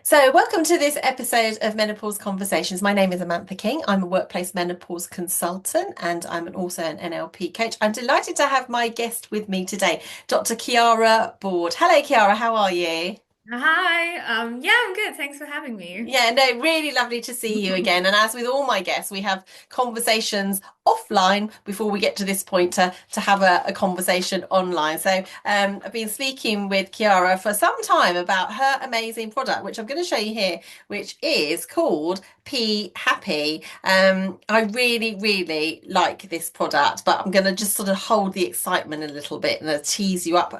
So, welcome to this episode of Menopause Conversations. My name is Amantha King. I'm a workplace menopause consultant and I'm also an NLP coach. I'm delighted to have my guest with me today, Dr. Chiara Board. Hello, Chiara, how are you? Hi. Yeah, I'm good. Thanks for having me. Yeah, no, really lovely to see you again. And as with all my guests, we have conversations offline before we get to this point to have a conversation online. So I've been speaking with Chiara for some time about her amazing product, which I'm going to show you here, which is called P-Happi. I really, really like this product, but I'm going to just sort of hold the excitement a little bit and tease you up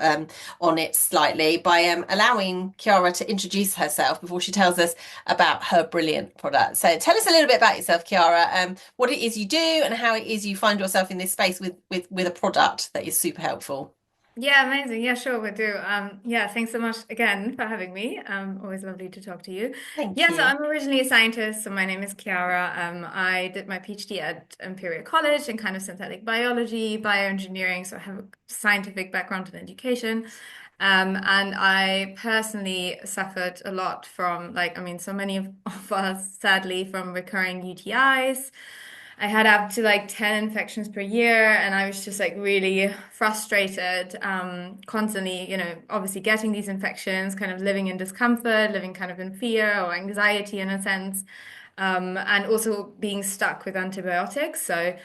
on it slightly by allowing Chiara to introduce herself before she tells us about her brilliant product. So tell us a little bit about yourself, Chiara, what it is you do and how it is you find yourself in this space with a product that is super helpful. Yeah, amazing. Yeah, sure, we'll do. Yeah, thanks so much again for having me. Always lovely to talk to you. Thank Yeah, so you. I'm originally a scientist, so my name is Chiara. I did my PhD at Imperial College in kind of synthetic biology, bioengineering, so I have a scientific background in education. And I personally suffered a lot from, like, I mean, so many of us, sadly, from recurring UTIs. I had up to like 10 infections per year, and I was just like really frustrated, constantly, obviously getting these infections, kind of living in discomfort, living kind of in fear or anxiety in a sense, and also being stuck with antibiotics. So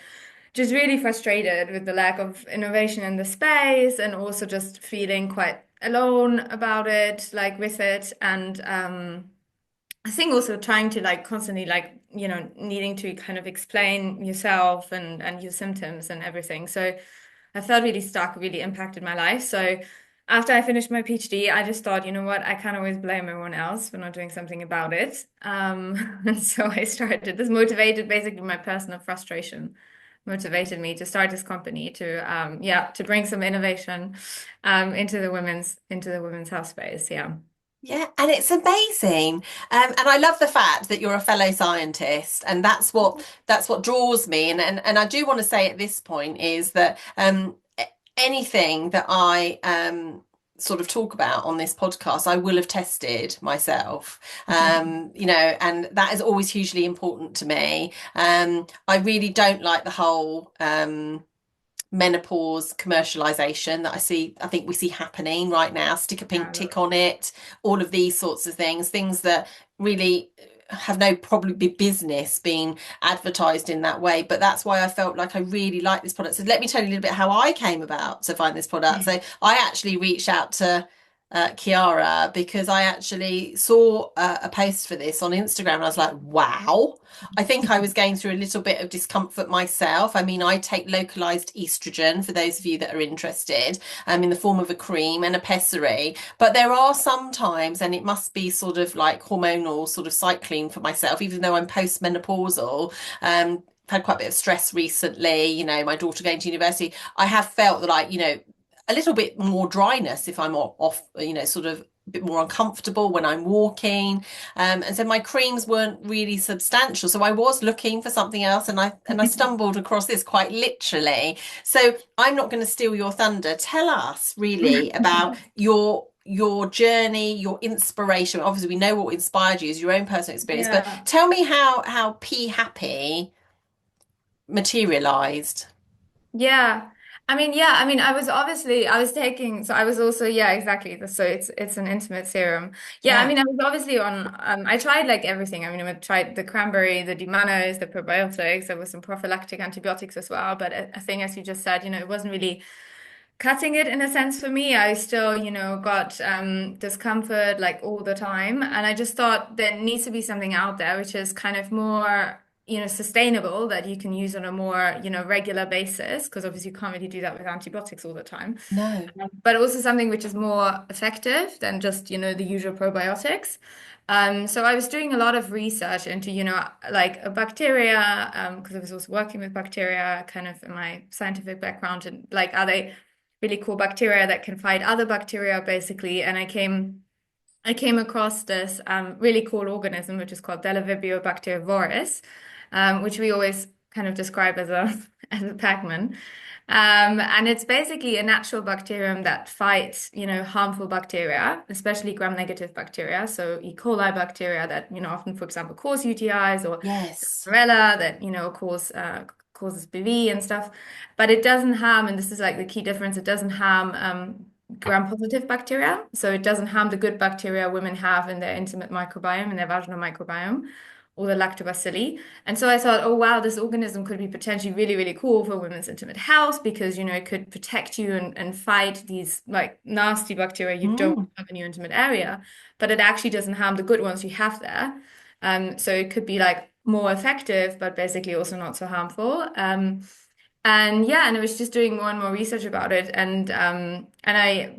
just really frustrated with the lack of innovation in the space and also just feeling quite alone about it, like with it. And I think also trying to like constantly like needing to kind of explain yourself and your symptoms and everything. So I felt really stuck, really impacted my life. So after I finished my PhD, I just thought, you know what, I can't always blame everyone else for not doing something about it. And so I started this motivated basically my personal frustration motivated me to start this company to bring some innovation into the women's health space. Yeah. Yeah, and it's amazing. And I love the fact that you're a fellow scientist, and that's what draws me. And I do want to say at this point is that anything that I sort of talk about on this podcast, I will have tested myself. And that is always hugely important to me. I really don't like the whole menopause commercialization that I think we see happening right now. Stick a pink Yeah. tick on it, all of these sorts of things that really have no probably business being advertised in that way. But that's why I felt like I really like this product. So let me tell you a little bit how I came about to find this product. So I actually reached out to Chiara because I actually saw a post for this on Instagram and I was like, wow. I think I was going through a little bit of discomfort myself. I mean, I take localised estrogen for those of you that are interested, in the form of a cream and a pessary. But there are some times, and it must be sort of like hormonal sort of cycling for myself, even though I'm postmenopausal. I've had quite a bit of stress recently, my daughter going to university. I have felt that a little bit more dryness if I'm off, sort of a bit more uncomfortable when I'm walking. And so my creams weren't really substantial. So I was looking for something else and I stumbled across this quite literally. So I'm not going to steal your thunder. Tell us really about your journey, your inspiration. Obviously, we know what inspired you is your own personal experience, but Yeah. tell me how P-Happi materialized. Yeah. I was taking, so I was also, yeah, exactly. So it's an intimate serum. Yeah, I Yeah. mean, I was obviously on, I tried like everything. I mean, I tried the cranberry, the D-mannose, the probiotics, there was some prophylactic antibiotics as well. But I think, as you just said, it wasn't really cutting it in a sense for me. I still, got discomfort like all the time. And I just thought there needs to be something out there which is kind of more, sustainable that you can use on a more, regular basis. Because obviously you can't really do that with antibiotics all the time. No. But also something which is more effective than just, the usual probiotics. So I was doing a lot of research into, like a bacteria, because I was also working with bacteria kind of in my scientific background and like, are they really cool bacteria that can fight other bacteria basically. And I came across this really cool organism which is called Delavibrio bacteriovoris, which we always kind of describe as a as a Pac-Man. And it's basically a natural bacterium that fights, harmful bacteria, especially gram-negative bacteria. So E. coli bacteria that, often, for example, cause UTIs, or Yes. Salmonella that, causes BV and stuff. But it doesn't harm, and this is like the key difference, it doesn't harm gram-positive bacteria. So it doesn't harm the good bacteria women have in their intimate microbiome, in their vaginal microbiome, or the lactobacilli. And so I thought, oh wow, this organism could be potentially really, really cool for women's intimate health because, it could protect you and fight these like nasty bacteria you don't Mm. have in your intimate area, but it actually doesn't harm the good ones you have there. So it could be like more effective, but basically also not so harmful. And yeah, and I was just doing more and more research about it, and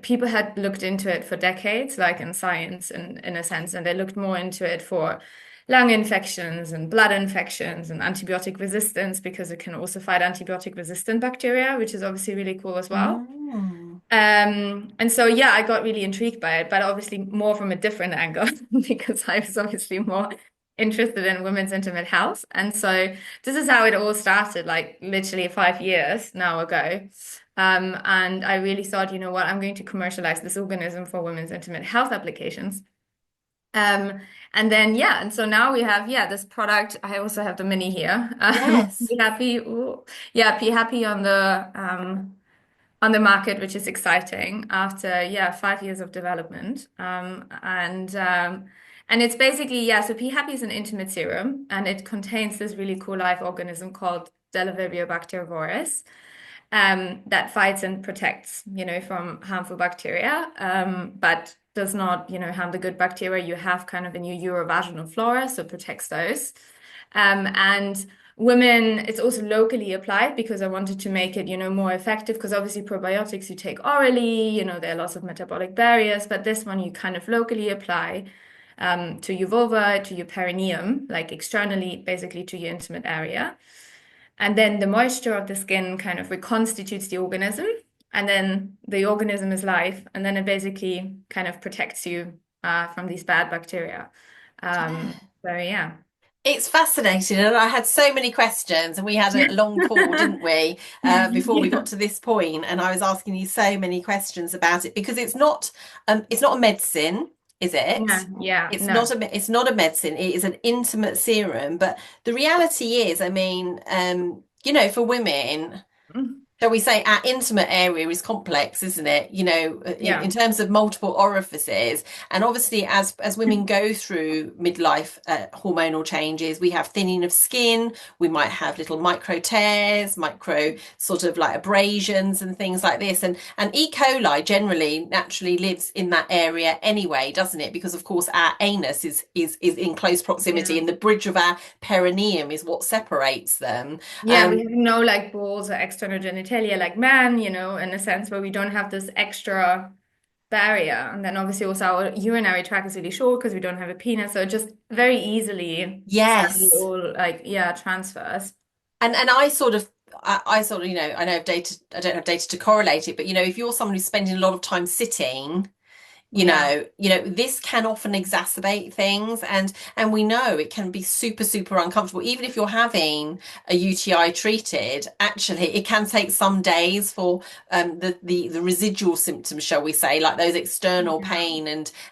people had looked into it for decades, like in science, in a sense, and they looked more into it for lung infections and blood infections and antibiotic resistance because it can also fight antibiotic resistant bacteria, which is obviously really cool as well. Mm. And so yeah, I got really intrigued by it, but obviously more from a different angle because I was obviously more interested in women's intimate health. And so this is how it all started, like literally 5 years now ago. And I really thought, you know what, I'm going to commercialize this organism for women's intimate health applications. Um, and then yeah, and so now we have this product. I also have the mini here. Yes. P-Happi, ooh. Yeah, P-Happi on the market, which is exciting after 5 years of development. And it's basically so P-Happi is an intimate serum, and it contains this really cool live organism called Delaware voris, that fights and protects, from harmful bacteria, but does not, harm the good bacteria you have kind of in your urovaginal flora, so protects those. And women, it's also locally applied because I wanted to make it, more effective because obviously probiotics you take orally, there are lots of metabolic barriers, but this one you kind of locally apply to your vulva, to your perineum, like externally, basically to your intimate area. And then the moisture of the skin kind of reconstitutes the organism. And then the organism is live. And then it basically kind of protects you from these bad bacteria. So, yeah. It's fascinating, and I had so many questions, and we had a long call, didn't we, before we got Yeah. to this point, and I was asking you so many questions about it because it's not a medicine, is Yeah. it? Yeah. No. It's not a medicine. It is an intimate serum, but the reality is, I mean, for women, shall we say, our intimate area is complex, isn't it? In Yeah. terms of multiple orifices. And obviously, as women go through midlife hormonal changes, we have thinning of skin, we might have little micro tears, micro sort of like abrasions and things like this. And E. coli generally naturally lives in that area anyway, doesn't it? Because of course our anus is in close proximity, Yeah. and the bridge of our perineum is what separates them. Yeah, we have no like balls or external genitalia like men, in a sense where we don't have this extra barrier. And then obviously also our urinary tract is really short because we don't have a penis. So it just very easily, sadly, Yes. all like, transfers. And I sort of, I know of data, I don't have data to correlate it, but if you're someone who's spending a lot of time sitting, Yeah. this can often exacerbate things, and we know it can be super, super uncomfortable. Even if you're having a UTI treated, actually it can take some days for the residual symptoms, shall we say, like those external Yeah. pain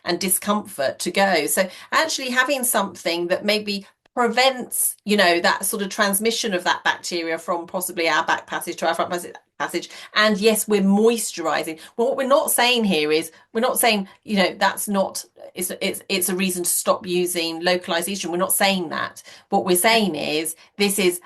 and discomfort to go. So actually having something that maybe prevents, that sort of transmission of that bacteria from possibly our back passage to our front passage. And yes, we're moisturising. Well, what we're not saying here is we're not saying, that's not it's a reason to stop using localized estrogen. We're not saying that. What we're saying is this is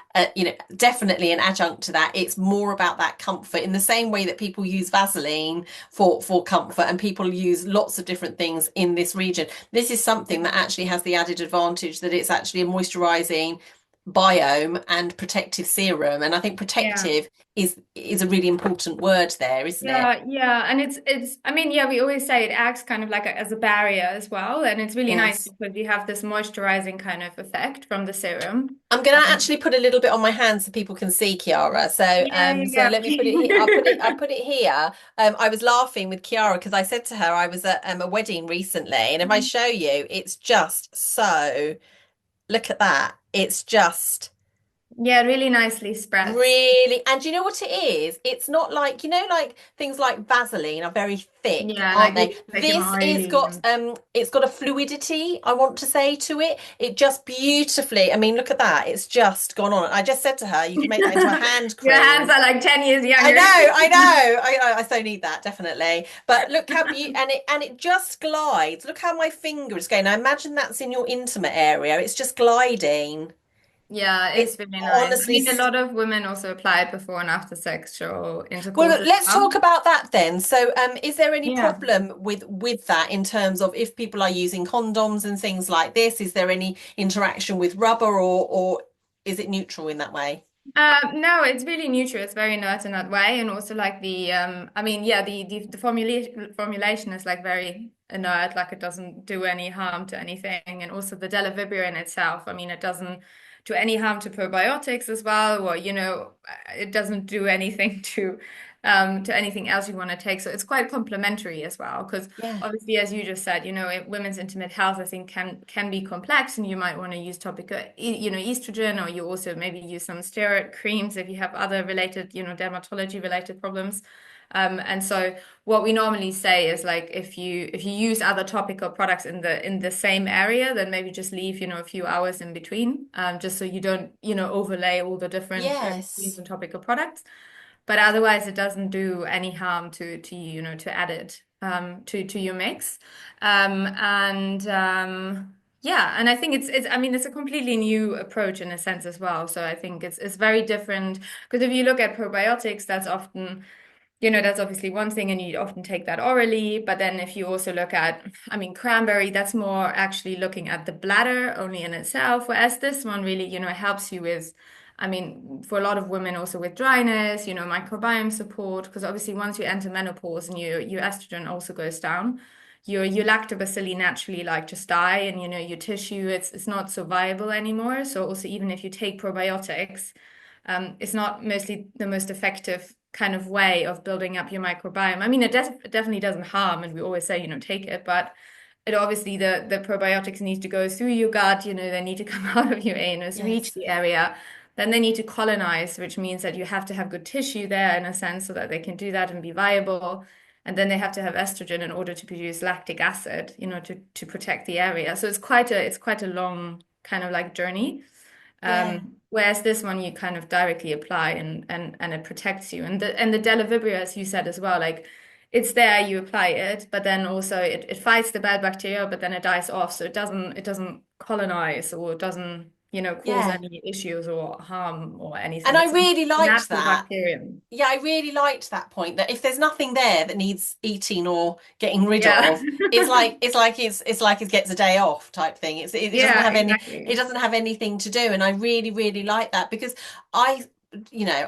definitely an adjunct to that. It's more about that comfort in the same way that people use Vaseline for comfort, and people use lots of different things in this region. This is something that actually has the added advantage that it's actually a moisturising biome and protective serum. And I think Yeah. protective is a really important word there, isn't it? Yeah, yeah, and it's I mean, yeah, we always say it acts kind of like as a barrier as well, and it's really nice Yes. because you have this moisturizing kind of effect from the serum. I'm going to Um, actually put a little bit on my hand so people can see, Kiara. So, yeah, so yeah, let me put it here. I'll put it here. I was laughing with Kiara because I said to her I was at a wedding recently, and if I yeah. show you, it's just so. Look at that. It's just Yeah, really nicely spreads. Really, and do you know what it is? It's not like, like things like Vaseline are very thick, Yeah, aren't like they? really thick and This is oily got and it's got a fluidity, I want to say, to it. It just beautifully, I mean, look at that. It's just gone on. I just said to her, you can make that into a hand your hands cream. are like 10 years I know, younger. I know. I so need that, definitely. But look how beautiful, and it just glides. Look how my finger is going. Now imagine that's in your intimate area. It's just gliding. Yeah, it's It's really nice. I honestly. mean, a lot of women also apply it before and after sexual Well, intercourse look, as let's talk well. about that then. So, is there any Yeah. problem with that in terms of if people are using condoms and things like this? Is there any interaction with rubber, or is it neutral in that way? No, it's really neutral. It's very inert in that way, and also like I mean, yeah, the formulation is like very inert, like it doesn't do any harm to anything, and also the Delavibra in itself. I mean, it doesn't do any harm to probiotics as well, or it doesn't do anything to anything else you want to take. So it's quite complementary as well, because Yeah. obviously, as you just said, women's intimate health, I think, can be complex, and you might want to use topical, estrogen, or you also maybe use some steroid creams if you have other related, dermatology related problems. And so what we normally say is like if you use other topical products in the same area, then maybe just leave, a few hours in between, just so you don't, overlay all the different creams Yes. and topical products. But otherwise, it doesn't do any harm to you, to add it to your mix. And yeah, and I think it's I mean it's a completely new approach in a sense as well. So I think it's very different because if you look at probiotics, that's often that's obviously one thing, and you often take that orally. But then if you also look at, I mean, cranberry, that's more actually looking at the bladder only in itself, whereas this one really, helps you with, I mean, for a lot of women also with dryness, microbiome support, because obviously once you enter menopause and your estrogen also goes down, your lactobacilli naturally like just die, and your tissue it's not so viable anymore. So also even if you take probiotics, it's not mostly the most effective kind of way of building up your microbiome. I mean, it definitely doesn't harm, and we always say, take it, but it obviously the probiotics need to go through your gut, they need to come out of your anus, reach Yes. the area. Then they need to colonize, which means that you have to have good tissue there in a sense so that they can do that and be viable. And then they have to have estrogen in order to produce lactic acid, to protect the area. So it's quite a long kind of like journey. Yeah. Whereas this one you kind of directly apply and it protects you. And the Delavibria, as you said as well, like it's there, you apply it, but then also it fights the bad bacteria, but then it dies off. So it doesn't colonize, or it doesn't, cause Yeah. any issues or harm or And anything. I It's a really liked natural that. bacterium. Yeah, I really liked that point that if there's nothing there that needs eating or getting rid Yeah. of, it's like it gets a day off type thing. It doesn't Yeah, have any it exactly. doesn't have anything to do, and I really really like that because I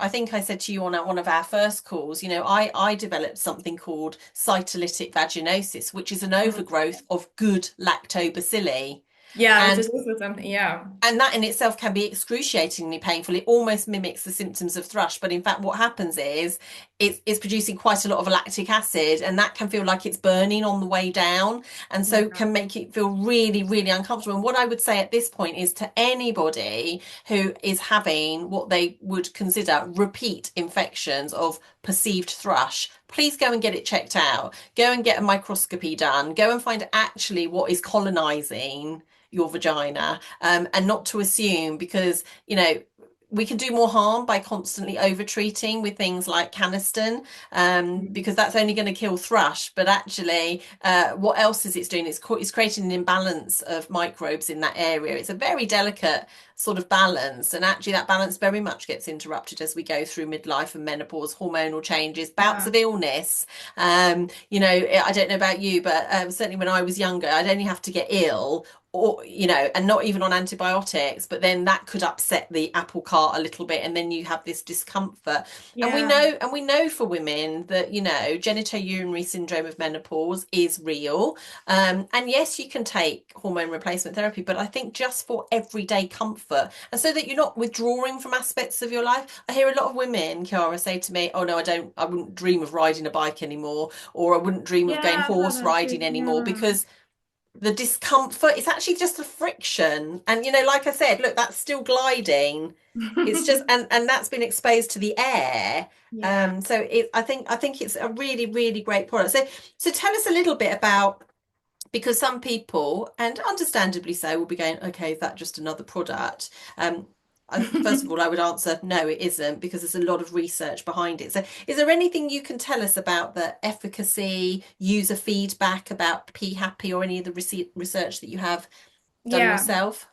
I think I said to you on one of our first calls, I developed something called cytolytic vaginosis, which is an overgrowth of good lactobacilli. Yeah, which is And also something, yeah. that in itself can be excruciatingly painful. It almost mimics the symptoms of thrush, but in fact, what happens is it's producing quite a lot of lactic acid, and that can feel like it's burning on the way down, and so Yeah. can make it feel really, really uncomfortable. And what I would say at this point is to anybody who is having what they would consider repeat infections of perceived thrush, please go and get it checked out. Go and get a microscopy done. Go and find actually what is colonizing your vagina, and not to assume because we can do more harm by constantly over treating with things like Canesten, because that's only going to kill thrush. But actually, what else is it doing? It's creating an imbalance of microbes in that area. It's a very delicate sort of balance, and actually, that balance very much gets interrupted as we go through midlife and menopause, hormonal changes, bouts Yeah. of illness. I don't know about you, but certainly when I was younger, I'd only have to get ill or and not even on antibiotics, but then that could upset the apple cart a little bit, and then you have this discomfort. Yeah. And we know for women that genitourinary syndrome of menopause is real. And yes, you can take hormone replacement therapy, but I think just for everyday comfort, and so that you're not withdrawing from aspects of your life. I hear a lot of women, Chiara, say to me, "Oh no, I wouldn't dream of riding a bike anymore, or I wouldn't dream of going Yeah, I've heard horse that too. riding anymore," Yeah. because the discomfort. It's actually just a friction. And, like I said, look, that's still gliding. It's just, and that's been exposed to the air. Yeah. So I think it's a really, really great product. So tell us a little bit about, because some people, and understandably so, will be going, okay, is that just another product? First of all, I would answer, no, it isn't, because there's a lot of research behind it. So is there anything you can tell us about the efficacy, user feedback about P-Happi, or any of the research that you have done Yeah. yourself?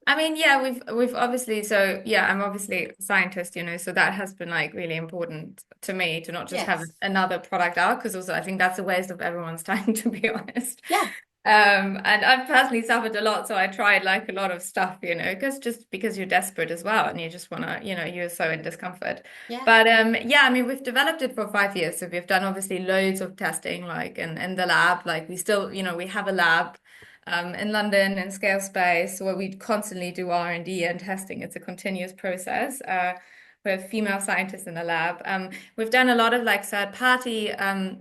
I mean, yeah, we've obviously, so yeah, I'm obviously a scientist, so that has been like really important to me to not just have Yes. another product out, because also I think that's a waste of everyone's time, to be honest. Yeah. And I've personally suffered a lot, so I tried like a lot of stuff, because you're desperate as well, and you just wanna, you're so in discomfort. Yeah. But yeah, I mean, we've developed it for 5 years, so we've done obviously loads of testing, like in the lab, like we still, we have a lab in London in Scale Space, where we constantly do R&D and testing. It's a continuous process. We have female scientists in the lab. We've done a lot of like third-party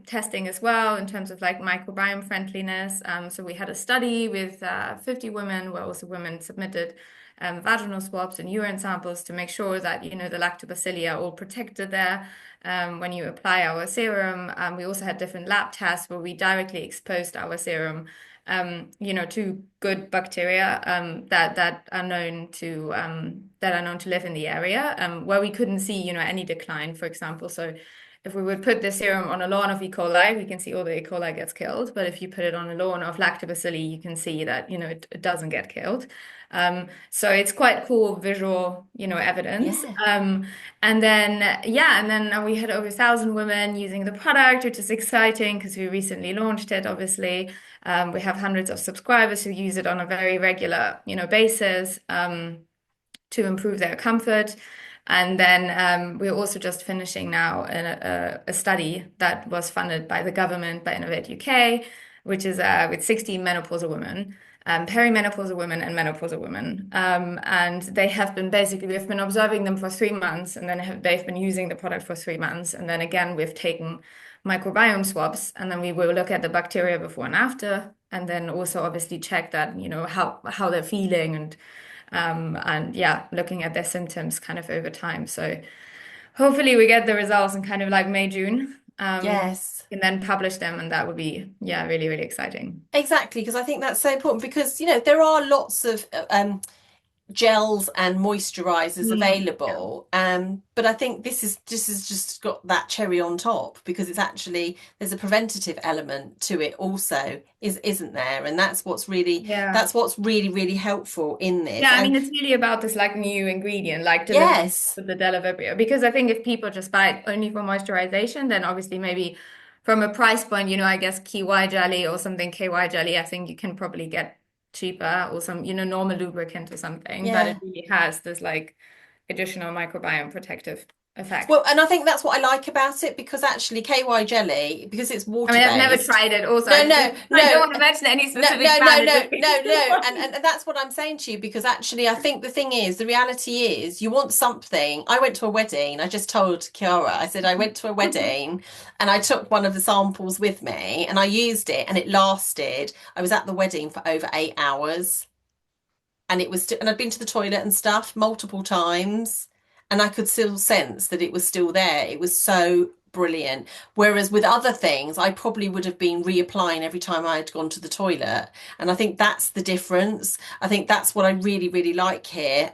testing as well in terms of like microbiome friendliness. So we had a study with 50 women, where also women submitted vaginal swabs and urine samples to make sure that the lactobacilli are all protected there. When you apply our serum, we also had different lab tests where we directly exposed our serum to good bacteria that are known to live in the area, where we couldn't see, any decline, for example. So if we would put the serum on a lawn of E. coli, we can see all the E. coli gets killed. But if you put it on a lawn of lactobacilli, you can see that, it doesn't get killed. So it's quite cool visual, evidence. Yeah. And then we had over 1,000 women using the product, which is exciting because we recently launched it, obviously. We have hundreds of subscribers who use it on a very regular, basis to improve their comfort. And then we're also just finishing now a study that was funded by the government, by Innovate UK, which is with 60 menopausal women, perimenopausal women and menopausal women. And we've been observing them for 3 months, and then they've been using the product for 3 months. And then again, we've taken microbiome swabs, and then we will look at the bacteria before and after, and then also obviously check that, how they're feeling, and yeah, looking at their symptoms kind of over time. So hopefully we get the results in kind of like May, June, Yes. and then publish them, and that would be, yeah, really, really exciting. Exactly, because I think that's so important, because there are lots of gels and moisturisers Yeah. available, but I think this has just got that cherry on top, because it's actually, there's a preventative element to it also, isn't there? And Yeah. that's what's really, really helpful in Yeah, this. I And mean, it's really about this like new ingredient, like delivery yes, with the Delavibrio. Because I think if people just buy it only for moisturization, then obviously maybe from a price point, I guess KY jelly or something, KY jelly, I think you can probably get cheaper, or some, normal lubricant or something. But it yeah. really has this like additional microbiome protective Well, effect. and I think that's what I like about it, because actually KY jelly, because it's I water mean, I've never based. tried it. Also, No, no, I don't no. want to mention any No, specific no, no, brand. It no, just makes no, me feel no. And, horrible. and that's what I'm saying to you, because actually I think the thing is, the reality is, you want something. I went to a wedding. I just told Kiara, I said I went to a wedding and I took one of the samples with me and I used it, and it lasted. I was at the wedding for over 8 hours, and and I'd been to the toilet and stuff multiple times, and I could still sense that it was still there. It was so brilliant. Whereas with other things, I probably would have been reapplying every time I had gone to the toilet. And I think that's the difference. I think that's what I really, really like here.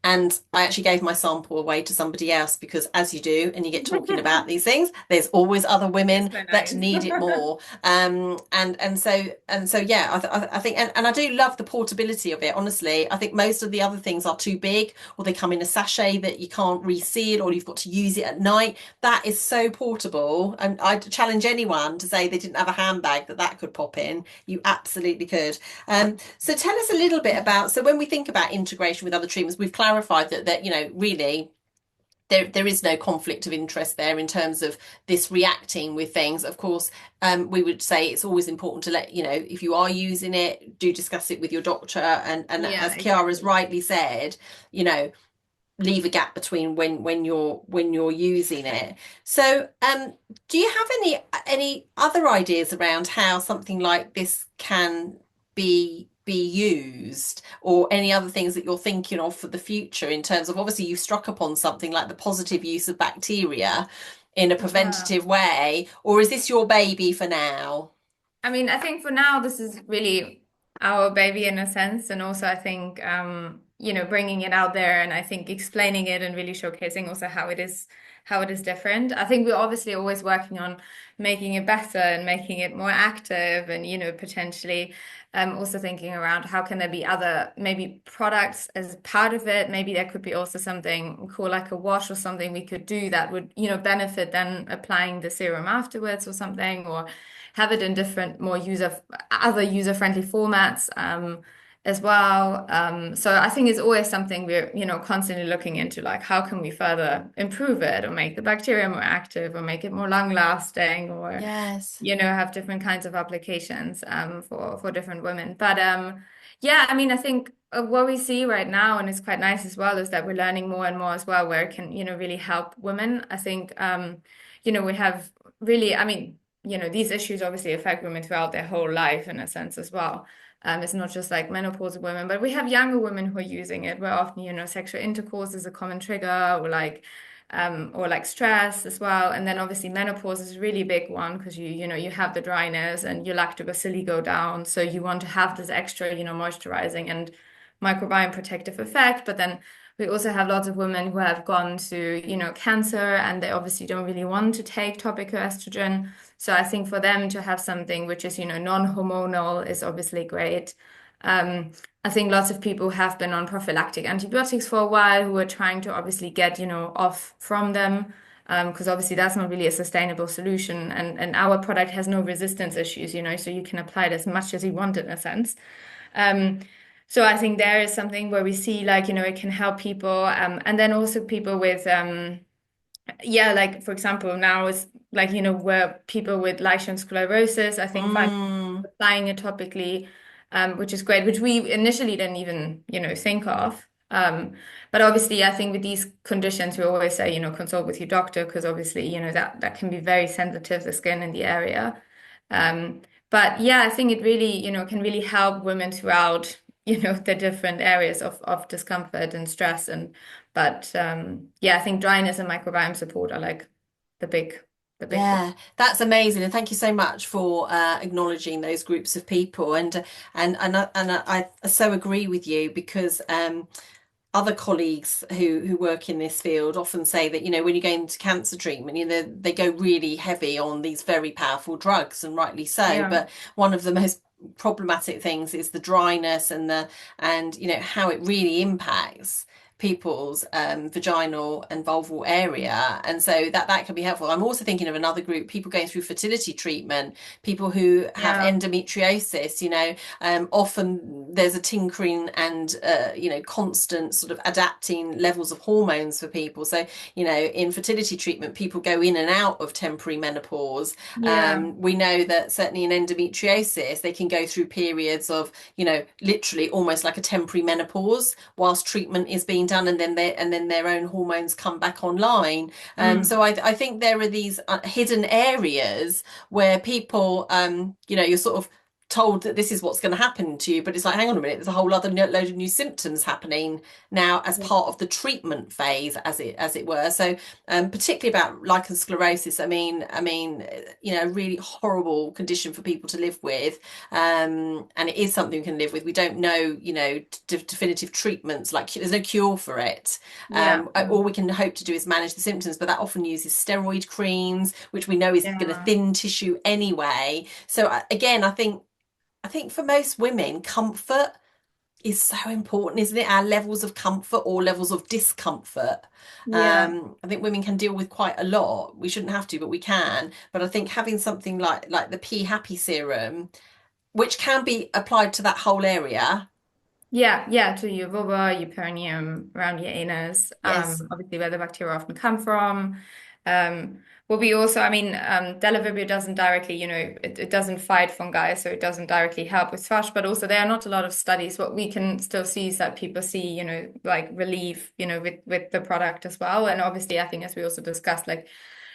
And I actually gave my sample away to somebody else, because as you do, and you get talking about these things, there's always other It's women so that nice. need it more. And so yeah, I think, and I do love the portability of it. Honestly, I think most of the other things are too big, or they come in a sachet that you can't reseal, or you've got to use it at night. That is so portable, and I'd challenge anyone to say they didn't have a handbag that could pop in. You absolutely could. So tell us a little bit about, so when we think about integration with other treatments, we've clarified that really there is no conflict of interest there in terms of this reacting with things. Of course, we would say it's always important to let if you are using it, do discuss it with your doctor, and Yeah, as Chiara's exactly. rightly said, you know leave a gap between when you're using it. So, do you have any other ideas around how something like this can be used, or any other things that you're thinking of for the future in terms of, obviously you've struck upon something like the positive use of bacteria in a Yeah. preventative way, or is this your baby for now? I mean, I think for now, this is really our baby in a sense. And also, I think, bringing it out there and I think explaining it and really showcasing also how it is different. I think we're obviously always working on making it better and making it more active and, potentially also thinking around how can there be other maybe products as part of it. Maybe there could be also something cool like a wash or something we could do that would, benefit then applying the serum afterwards or something, or have it in different, more other user-friendly formats as well. So I think it's always something we're, constantly looking into, like how can we further improve it or make the bacteria more active or make it more long-lasting or, Yes. have different kinds of applications for different women. But yeah, I mean, I think what we see right now, and it's quite nice as well, is that we're learning more and more as well where it can, really help women. I think, we have really, I mean, these issues obviously affect women throughout their whole life in a sense as well. It's not just like menopausal women, but we have younger women who are using it where often, sexual intercourse is a common trigger or like stress as well. And then obviously menopause is a really big one because you have the dryness and your lactobacilli go down. So you want to have this extra, moisturizing and microbiome protective effect. But then we also have lots of women who have gone to, cancer and they obviously don't really want to take topical estrogen. So I think for them to have something which is, non-hormonal is obviously great. I think lots of people have been on prophylactic antibiotics for a while who are trying to obviously get, off from them, because obviously that's not really a sustainable solution. And our product has no resistance issues, so you can apply it as much as you want in a sense. Um, so I think there is something where we see like, it can help people. And then also people with, yeah, like for example, now it's like, where people with lichen sclerosis, I think find Mm, applying it topically, which is great, which we initially didn't even, think of. But obviously, I think with these conditions, we always say, consult with your doctor because obviously, that can be very sensitive, the skin in the area. Um, but yeah, I think it really, can really help women throughout, the different areas of discomfort and stress. But yeah, I think dryness and microbiome support are like the big, the big one. yeah, that's amazing, and thank you so much for acknowledging those groups of people. And I so agree with you because other colleagues who work in this field often say that, when you go into cancer treatment, they go really heavy on these very powerful drugs, and rightly so. Yeah. But one of the most problematic things is the dryness and how it really impacts people's vaginal and vulval area, and so that can be helpful. I'm also thinking of another group, people going through fertility treatment, people who have Yeah. endometriosis. Often there's a tinkering and constant sort of adapting levels of hormones for people. So in fertility treatment, people go in and out of temporary menopause. Yeah. We know that certainly in endometriosis, they can go through periods of literally almost like a temporary menopause whilst treatment is being done, and then their own hormones come back online. Mm. So I think there are these hidden areas where people, you're sort of told that this is what's going to happen to you, but it's like, hang on a minute, there's a whole other load of new symptoms happening now as part of the treatment phase, as it were. So particularly about lichen sclerosis, a really horrible condition for people to live with, and it is something we can live with. We don't know, definitive treatments, like there's no cure for it. Yeah. All we can hope to do is manage the symptoms, but that often uses steroid creams, which we know is going to Yeah. thin tissue anyway. So again, I think for most women, comfort is so important, isn't it? Our levels of comfort or levels of discomfort. Yeah. I think women can deal with quite a lot. We shouldn't have to, but we can. But I think having something like the P-Happi serum, which can be applied to that whole area. Yeah, yeah, to your vulva, your perineum, around your anus, Yes. obviously where the bacteria often come from. What we also, I mean, Delavibrio doesn't directly, it doesn't fight fungi, so it doesn't directly help with thrush, but also there are not a lot of studies. What we can still see is that people see, like relief, with the product as well. And obviously, I think as we also discussed, like,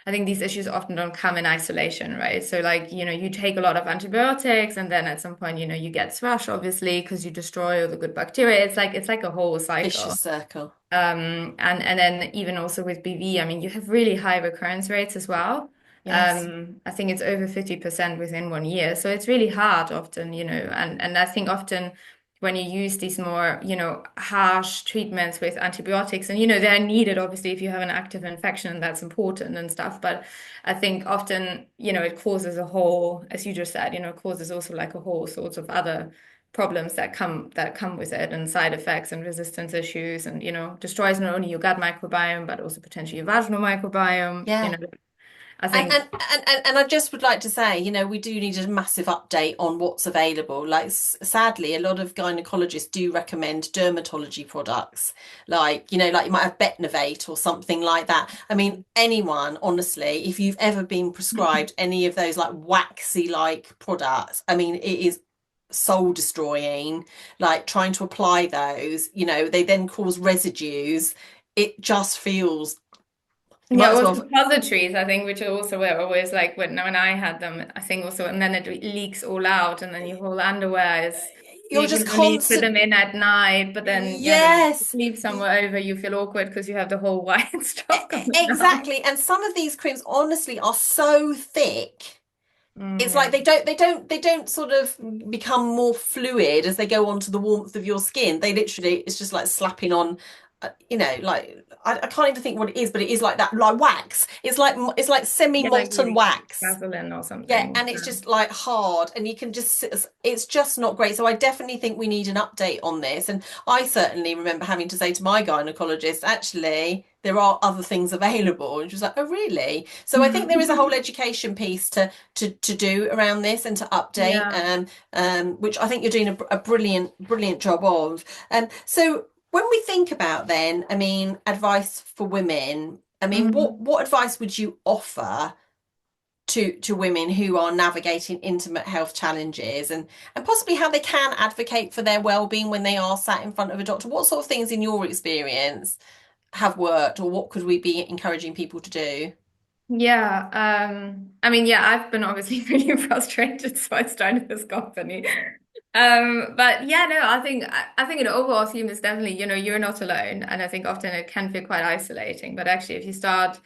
I think these issues often don't come in isolation, right? So like, you take a lot of antibiotics and then at some point, you get thrush, obviously, because you destroy all the good bacteria. It's like a whole cycle. Vicious circle. And then even also with BV, I mean, you have really high recurrence rates as well. Yes. I think it's over 50% within 1 year. So it's really hard often, and I think often when you use these more, harsh treatments with antibiotics, and, they're needed, obviously, if you have an active infection, that's important and stuff. But I think often, it causes a whole, as you just said, it causes also like a whole sorts of other problems that come with it, and side effects and resistance issues, and destroys not only your gut microbiome but also potentially your vaginal microbiome. Yeah. I And, think and and I just would like to say, we do need a massive update on what's available. Like, sadly, a lot of gynecologists do recommend dermatology products, like, like you might have Betnovate or something like that. I mean, anyone, honestly, if you've ever been prescribed any of those like waxy like products, I mean, it is soul destroying. Like trying to apply those, they then cause residues. It just feels you yeah, might as or well. suppositories, I think, which are also were always like when I had them, I think also, and then it leaks all out, and then your whole underwear is, You're you just can only put constant. them in at night, but then when you Yes, sleep somewhere over, you feel awkward because you have the whole white stuff coming down. exactly. And some of these creams honestly are so thick. It's like Yeah. they don't sort of become more fluid as they go onto the warmth of your skin. They literally, it's just like slapping on, like I can't even think what it is, but it is like that, like wax. It's like Yeah, like semi-molten eating wax. gasoline or Yeah, something. and it's just like hard, and you can just it's just not great. So I definitely think we need an update on this. And I certainly remember having to say to my gynecologist, actually, there are other things available. And she was like, oh, really? So I think there is a whole education piece to do around this and to update, Yeah. which I think you're doing a brilliant job of. So when we think about then, I mean, advice for women, I mean, what Mhm. what advice would you offer to women who are navigating intimate health challenges, and possibly how they can advocate for their well-being when they are sat in front of a doctor? What sort of things in your experience have worked, or what could we be encouraging people to do? Yeah, I mean, yeah, I've been obviously really frustrated, so I started this company. But yeah, no, I think an overall theme is definitely, you're not alone, and I think often it can feel quite isolating. But actually, if you start,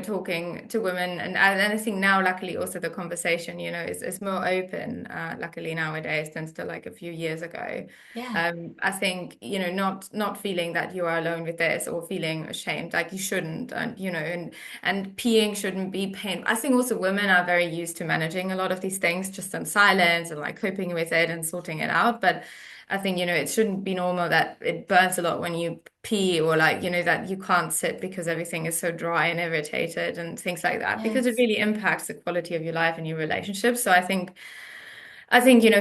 talking to women, and I think now, luckily, also the conversation, is more open, luckily nowadays than still like a few years ago. Yeah. I think, not feeling that you are alone with this or feeling ashamed, like you shouldn't, and peeing shouldn't be pain. I think also women are very used to managing a lot of these things just in silence and like coping with it and sorting it out. But I think, it shouldn't be normal that it burns a lot when you pee, or like, that you can't sit because everything is so dry and irritated and things like that, because it Yes. really impacts the quality of your life and your relationships. So I think,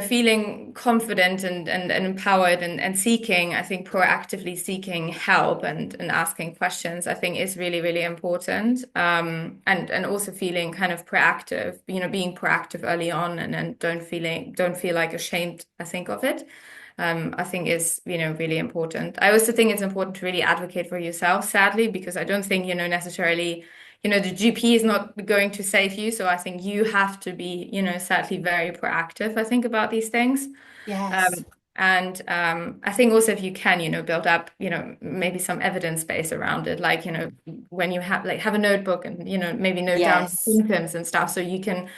feeling confident and empowered and seeking, I think proactively seeking help and asking questions, I think is really, really important. And also feeling kind of proactive, being proactive early on, and don't feel like ashamed, I think, of it. I think is, really important. I also think it's important to really advocate for yourself, sadly, because I don't think, necessarily the GP is not going to save you. So I think you have to be, sadly very proactive, I think, about these things. Yes. Um, and I think also if you can, build up, maybe some evidence base around it, like, when you have a notebook and, maybe note down Yes. symptoms and stuff so you can,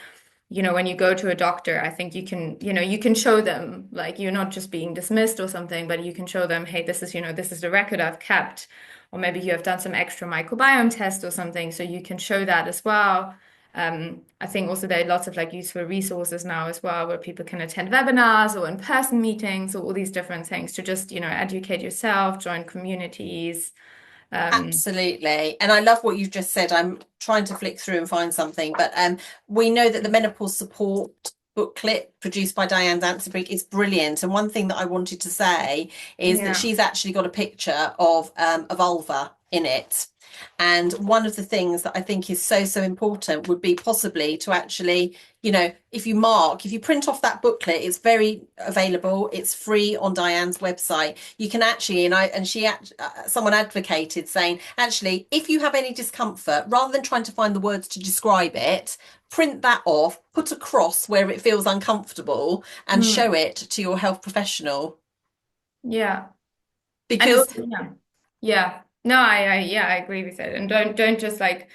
when you go to a doctor, I think you can show them, like, you're not just being dismissed or something, but you can show them, hey, this is the record I've kept. Or maybe you have done some extra microbiome test or something, so you can show that as well. I think also there are lots of like useful resources now as well, where people can attend webinars or in-person meetings or all these different things to just, educate yourself, join communities. Um, Absolutely. And I love what you've just said. I'm trying to flick through and find something, but we know that the menopause support booklet produced by Diane Dancebrink is brilliant. And one thing that I wanted to say is that yeah. she's actually got a picture of a vulva. in it. And one of the things that I think is so, so important would be possibly to actually, if you print off that booklet, it's very available. It's free on Diane's website. You can actually, someone advocated saying, actually, if you have any discomfort, rather than trying to find the words to describe it, print that off, put a cross where it feels uncomfortable, and show Mm. it to your health professional. Yeah. And Because, also, yeah. Yeah. No, I agree with it. And don't just like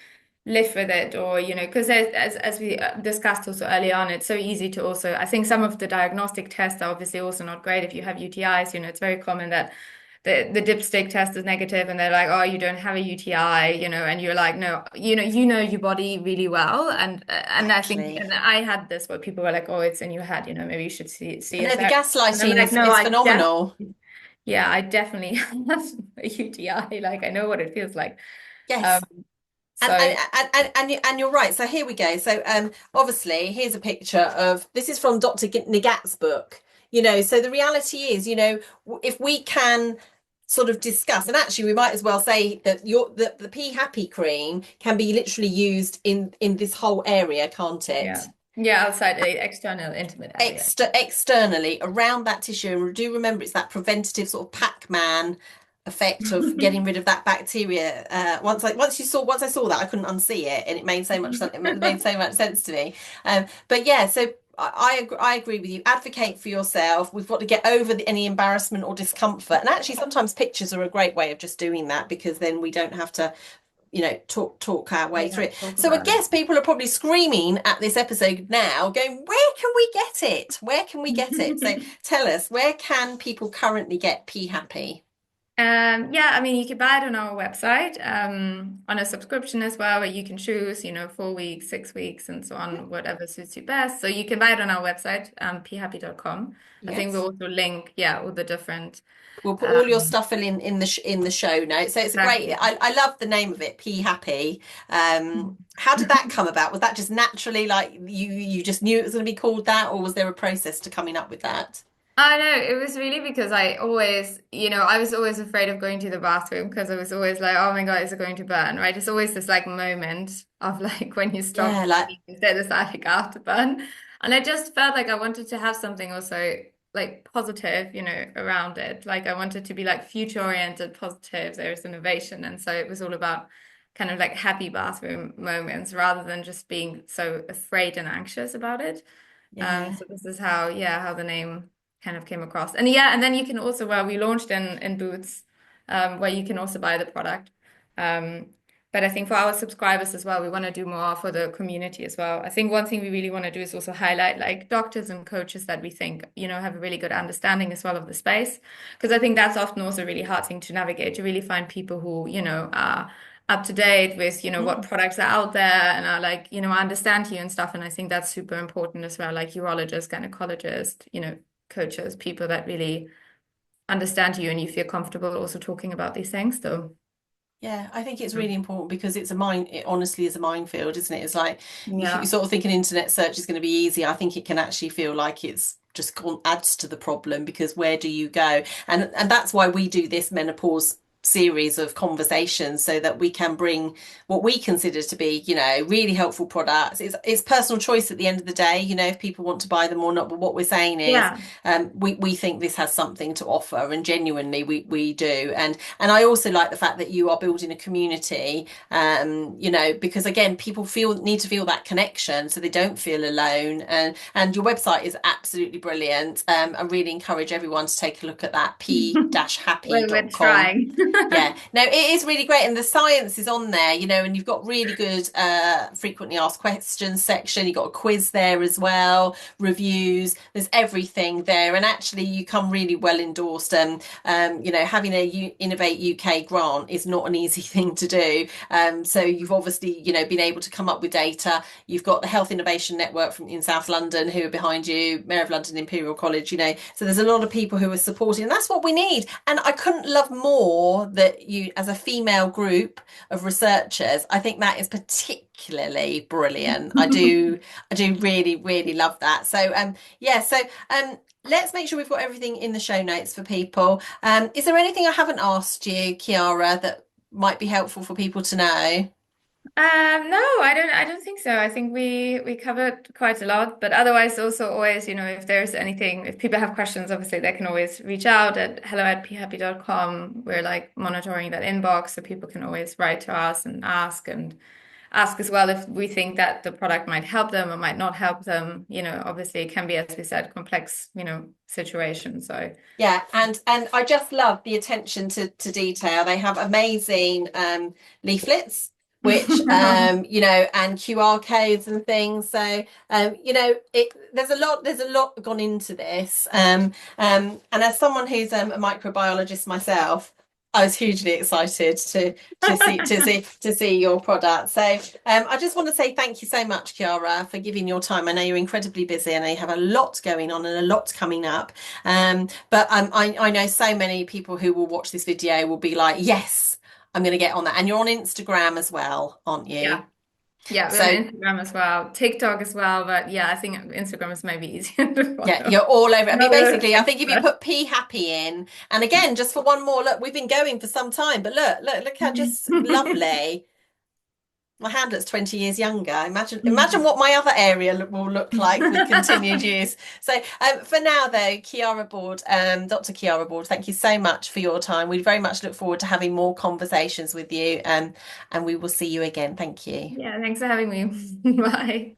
live with it, or, because as we discussed also early on, it's so easy to also, I think some of the diagnostic tests are obviously also not great if you have UTIs. It's very common that the dipstick test is negative and they're like, oh, you don't have a UTI, and you're like, no, you know your body really well. And I think, exactly. and I had this where people were like, oh, it's in your head, maybe you should see a No, the therapist. And I'm gaslighting like, is, no, is phenomenal. I definitely have a UTI. Like I know what it feels like. Um, Yes. And so and you're right. So here we go. So obviously here's a picture of this is from Dr. Nagat's book. So the reality is, if we can sort of discuss, and actually we might as well say that the P-Happi cream can be literally used in this whole area, can't yeah, it? yeah, outside the external intimate area. Externally around that tissue, and do remember it's that preventative sort of Pac-Man effect of getting rid of that bacteria. Once I saw that, I couldn't unsee it, and it made so much sense to me. But yeah, so I agree with you. Advocate for yourself. We've got to get over any embarrassment or discomfort, and actually sometimes pictures are a great way of just doing that, because then we don't have to talk our way through Yeah, it. talk So I about it. guess people are probably screaming at this episode now, going, where can we get it? Where can we get it? So tell us, where can people currently get P-Happi? Yeah, I mean, you can buy it on our website, on a subscription as well, where you can choose, 4 weeks, 6 weeks, and so on, whatever suits you best. So you can buy it on our website, phappi.com. I think we'll Yes. also link, yeah, all the different, We'll put all your um, stuff in the show notes. So it's a great. exactly. I love the name of it, P-Happi. How did that come about? Was that just naturally, like you just knew it was going to be called that, or was there a process to coming up with that? I know it was really because I always, I was always afraid of going to the bathroom because I was always like, oh my God, is it going to burn? Right? It's always this like moment of like when you stop Yeah, like instead of like afterburn. And I just felt like I wanted to have something also like positive, around it. Like I wanted to be like future oriented, positive, there's innovation. And so it was all about kind of like happy bathroom moments rather than just being so afraid and anxious about it. yeah. So this is how the name kind of came across. And yeah, and then you can also, well, we launched in Boots, where you can also buy the product. Um, but I think for our subscribers as well, we want to do more for the community as well. I think one thing we really want to do is also highlight like doctors and coaches that we think, have a really good understanding as well of the space. Because I think that's often also a really hard thing to navigate, to really find people who, are up to date with, what Mm. products are out there and are like, I understand you and stuff. And I think that's super important as well, like urologists, gynecologists, coaches, people that really understand you and you feel comfortable also talking about these things. So, Yeah, I think it's really important because it honestly is a minefield, isn't it? It's like you yeah. sort of think an internet search is going to be easy. I think it can actually feel like it's just adds to the problem, because where do you go? And that's why we do this menopause series of conversations, so that we can bring what we consider to be, really helpful products. It's personal choice at the end of the day, if people want to buy them or not. But what we're saying is, Yeah. we think this has something to offer, and genuinely we do. And I also like the fact that you are building a community, because again, people need to feel that connection so they don't feel alone. And your website is absolutely brilliant. I really encourage everyone to take a look at that, We're p-happy.com. trying. Yeah, no, it is really great, and the science is on there, and you've got really good frequently asked questions section. You've got a quiz there as well, reviews. There's everything there, and actually, you come really well endorsed. Having a Innovate UK grant is not an easy thing to do. So you've obviously, been able to come up with data. You've got the Health Innovation Network in South London who are behind you, Mayor of London, Imperial College. So there's a lot of people who are supporting, and that's what we need. And I couldn't love more that you, as a female group of researchers, I think that is particularly brilliant. I do really, really love that. So yeah, so let's make sure we've got everything in the show notes for people. Is there anything I haven't asked you, Chiara, that might be helpful for people to know? No, I don't think so. I think we covered quite a lot, but otherwise also always, if there's anything, if people have questions, obviously they can always reach out at hello@phappi.com. We're like monitoring that inbox, so people can always write to us and ask as well if we think that the product might help them or might not help them. Obviously it can be, as we said, complex, situation. So Yeah, and I just love the attention to detail. They have amazing leaflets, which and QR codes and things. So there's a lot gone into this. And as someone who's a microbiologist myself, I was hugely excited to see your product. So I just want to say thank you so much, Chiara, for giving your time. I know you're incredibly busy and you have a lot going on and a lot coming up. But I know so many people who will watch this video will be like, yes, I'm going to get on that. And you're on Instagram as well, aren't you? yeah. Yeah, we're on So Instagram as well, TikTok as well, but yeah, I think Instagram is maybe easier to yeah, follow. you're all over. I mean, Not a basically, I think if you expert. put P-Happi in, and again, just for one more, look, we've been going for some time, but look how just lovely. My hand looks 20 years younger. Imagine what my other area will look like with continued use. So for now, though, Chiara Board, Dr. Chiara Board, thank you so much for your time. We very much look forward to having more conversations with you, and we will see you again. Thank you. Yeah, thanks for having me. Bye.